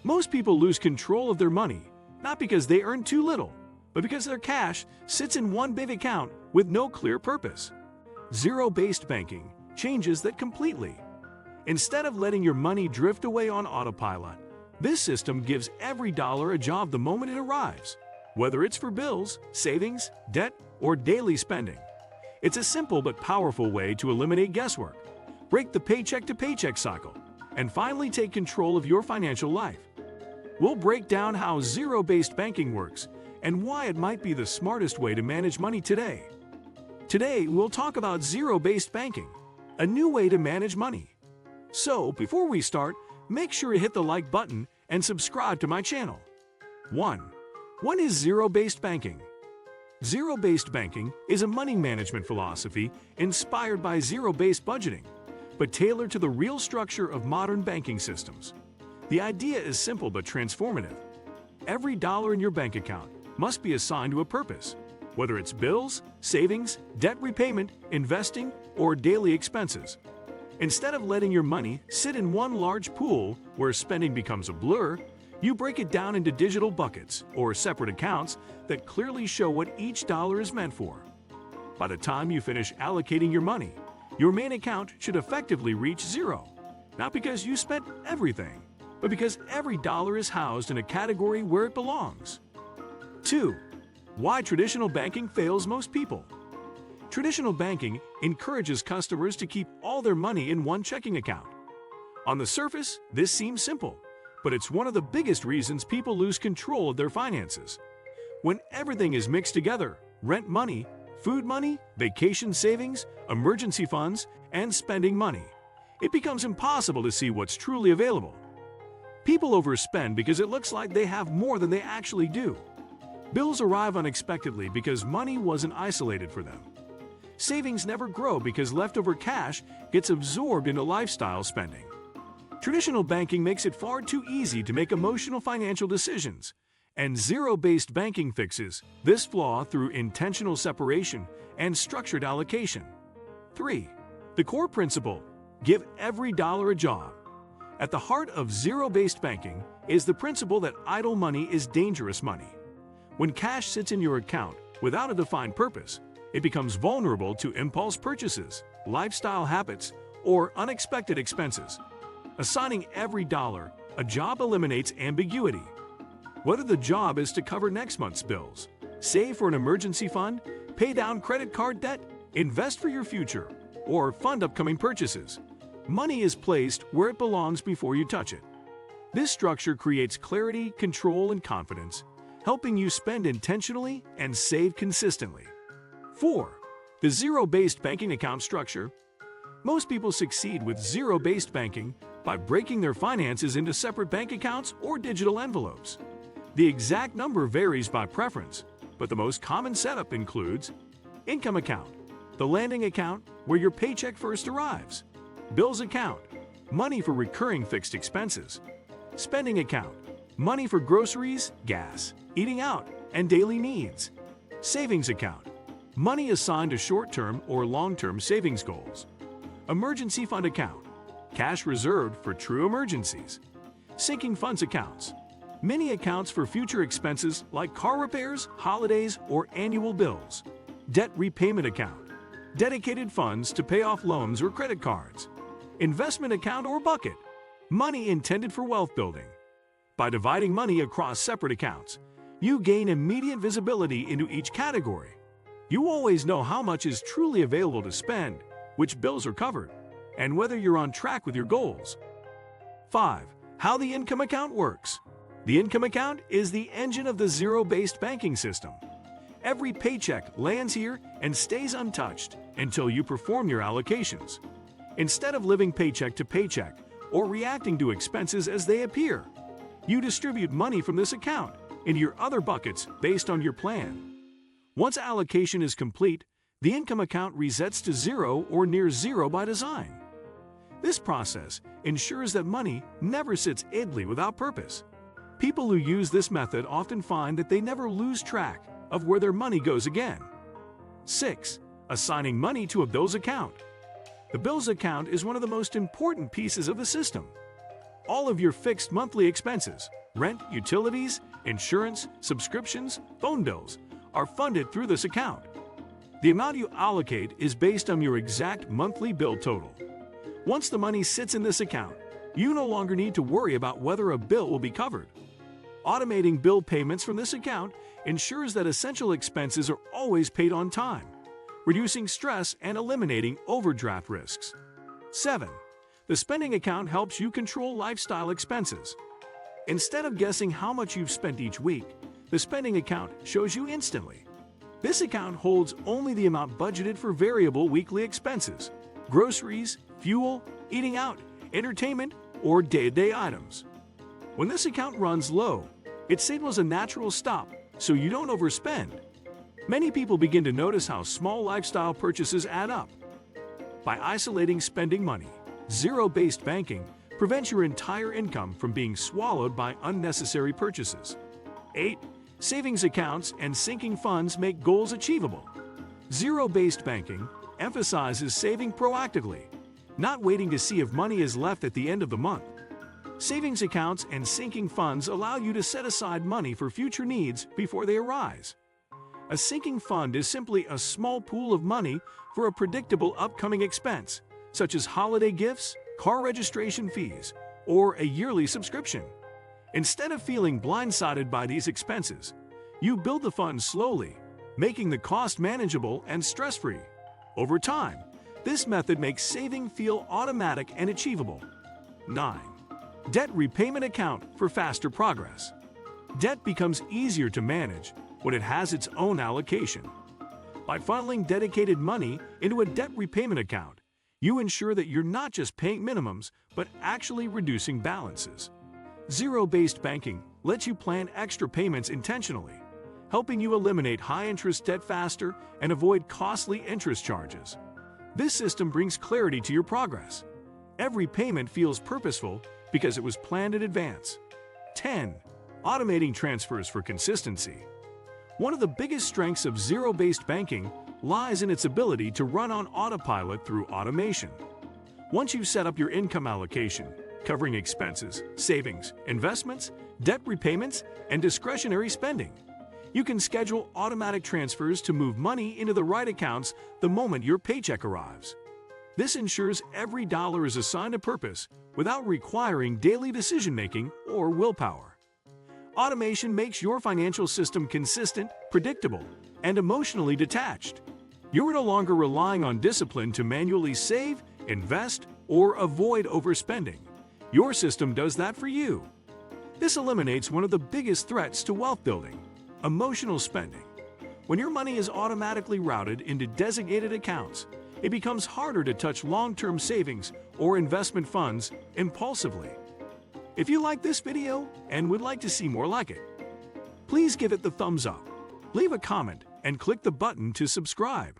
Most people lose control of their money, not because they earn too little, but because their cash sits in one big account with no clear purpose. Zero-based banking changes that completely. Instead of letting your money drift away on autopilot, this system gives every dollar a job the moment it arrives, whether it's for bills, savings, debt, or daily spending. It's a simple but powerful way to eliminate guesswork, break the paycheck-to-paycheck cycle, and finally take control of your financial life. We'll break down how zero-based banking works and why it might be the smartest way to manage money today. Today, we'll talk about zero-based banking, a new way to manage money. So, before we start, make sure to hit the like button and subscribe to my channel. 1. What is zero-based banking? Zero-based banking is a money management philosophy inspired by zero-based budgeting, but tailored to the real structure of modern banking systems. The idea is simple but transformative. Every dollar in your bank account must be assigned to a purpose, whether it's bills, savings, debt repayment, investing, or daily expenses. Instead of letting your money sit in one large pool where spending becomes a blur, you break it down into digital buckets or separate accounts that clearly show what each dollar is meant for. By the time you finish allocating your money, your main account should effectively reach zero, not because you spent everything, but because every dollar is housed in a category where it belongs. 2. Why traditional banking fails most people. Traditional banking encourages customers to keep all their money in one checking account. On the surface, this seems simple, but it's one of the biggest reasons people lose control of their finances. When everything is mixed together, rent money, food money, vacation savings, emergency funds, and spending money, it becomes impossible to see what's truly available. People overspend because it looks like they have more than they actually do. Bills arrive unexpectedly because money wasn't isolated for them. Savings never grow because leftover cash gets absorbed into lifestyle spending. Traditional banking makes it far too easy to make emotional financial decisions, and zero-based banking fixes this flaw through intentional separation and structured allocation. 3. The core principle: give every dollar a job. At the heart of zero-based banking is the principle that idle money is dangerous money. When cash sits in your account without a defined purpose, it becomes vulnerable to impulse purchases, lifestyle habits, or unexpected expenses. Assigning every dollar a job eliminates ambiguity. Whether the job is to cover next month's bills, save for an emergency fund, pay down credit card debt, invest for your future, or fund upcoming purchases, money is placed where it belongs before you touch it. This structure creates clarity, control, and confidence, helping you spend intentionally and save consistently. 4. The zero-based banking account structure. Most people succeed with zero-based banking by breaking their finances into separate bank accounts or digital envelopes. The exact number varies by preference, but the most common setup includes income account, the landing account where your paycheck first arrives, bills account, money for recurring fixed expenses, spending account, money for groceries, gas, eating out, and daily needs, savings account, money assigned to short-term or long-term savings goals, emergency fund account, cash reserved for true emergencies, sinking funds accounts, mini accounts for future expenses like car repairs, holidays, or annual bills, debt repayment account, dedicated funds to pay off loans or credit cards, investment account or bucket, money intended for wealth building. By dividing money across separate accounts, you gain immediate visibility into each category. You always know how much is truly available to spend, which bills are covered, and whether you're on track with your goals. 5. How the income account works. The income account is the engine of the zero-based banking system. Every paycheck lands here and stays untouched until you perform your allocations. Instead of living paycheck to paycheck or reacting to expenses as they appear, you distribute money from this account into your other buckets based on your plan. Once allocation is complete, the income account resets to zero or near zero by design. This process ensures that money never sits idly without purpose. People who use this method often find that they never lose track of where their money goes again. 6. Assigning money to a bills account. The bills account is one of the most important pieces of the system. All of your fixed monthly expenses, Rent, utilities, insurance, subscriptions, phone bills are funded through this account. The amount you allocate is based on your exact monthly bill total. Once the money sits in this account, you no longer need to worry about whether a bill will be covered. Automating bill payments from this account ensures that essential expenses are always paid on time, reducing stress and eliminating overdraft risks. 7. The spending account helps you control lifestyle expenses. Instead of guessing how much you've spent each week, the spending account shows you instantly. This account holds only the amount budgeted for variable weekly expenses, groceries, fuel, eating out, entertainment, or day-to-day items. When this account runs low, it signals a natural stop so you don't overspend. Many people begin to notice how small lifestyle purchases add up. By isolating spending money, zero-based banking prevents your entire income from being swallowed by unnecessary purchases. 8. Savings accounts and sinking funds make goals achievable. Zero-based banking emphasizes saving proactively, not waiting to see if money is left at the end of the month. Savings accounts and sinking funds allow you to set aside money for future needs before they arise. A sinking fund is simply a small pool of money for a predictable upcoming expense, such as holiday gifts, car registration fees, or a yearly subscription. Instead of feeling blindsided by these expenses, you build the fund slowly, making the cost manageable and stress-free. Over time, this method makes saving feel automatic and achievable. 9. Debt repayment account for faster progress. Debt becomes easier to manage when it has its own allocation. By funneling dedicated money into a debt repayment account, you ensure that you're not just paying minimums, but actually reducing balances. Zero-based banking lets you plan extra payments intentionally, helping you eliminate high-interest debt faster and avoid costly interest charges. This system brings clarity to your progress. Every payment feels purposeful because it was planned in advance. 10. Automating transfers for consistency. One of the biggest strengths of zero-based banking lies in its ability to run on autopilot through automation. Once you've set up your income allocation, covering expenses, savings, investments, debt repayments, and discretionary spending, you can schedule automatic transfers to move money into the right accounts the moment your paycheck arrives. This ensures every dollar is assigned a purpose without requiring daily decision-making or willpower. Automation makes your financial system consistent, predictable, and emotionally detached. You're no longer relying on discipline to manually save, invest, or avoid overspending. Your system does that for you. This eliminates one of the biggest threats to wealth building: emotional spending. When your money is automatically routed into designated accounts, it becomes harder to touch long-term savings or investment funds impulsively. If you like this video and would like to see more like it, please give it the thumbs up, leave a comment, and click the button to subscribe.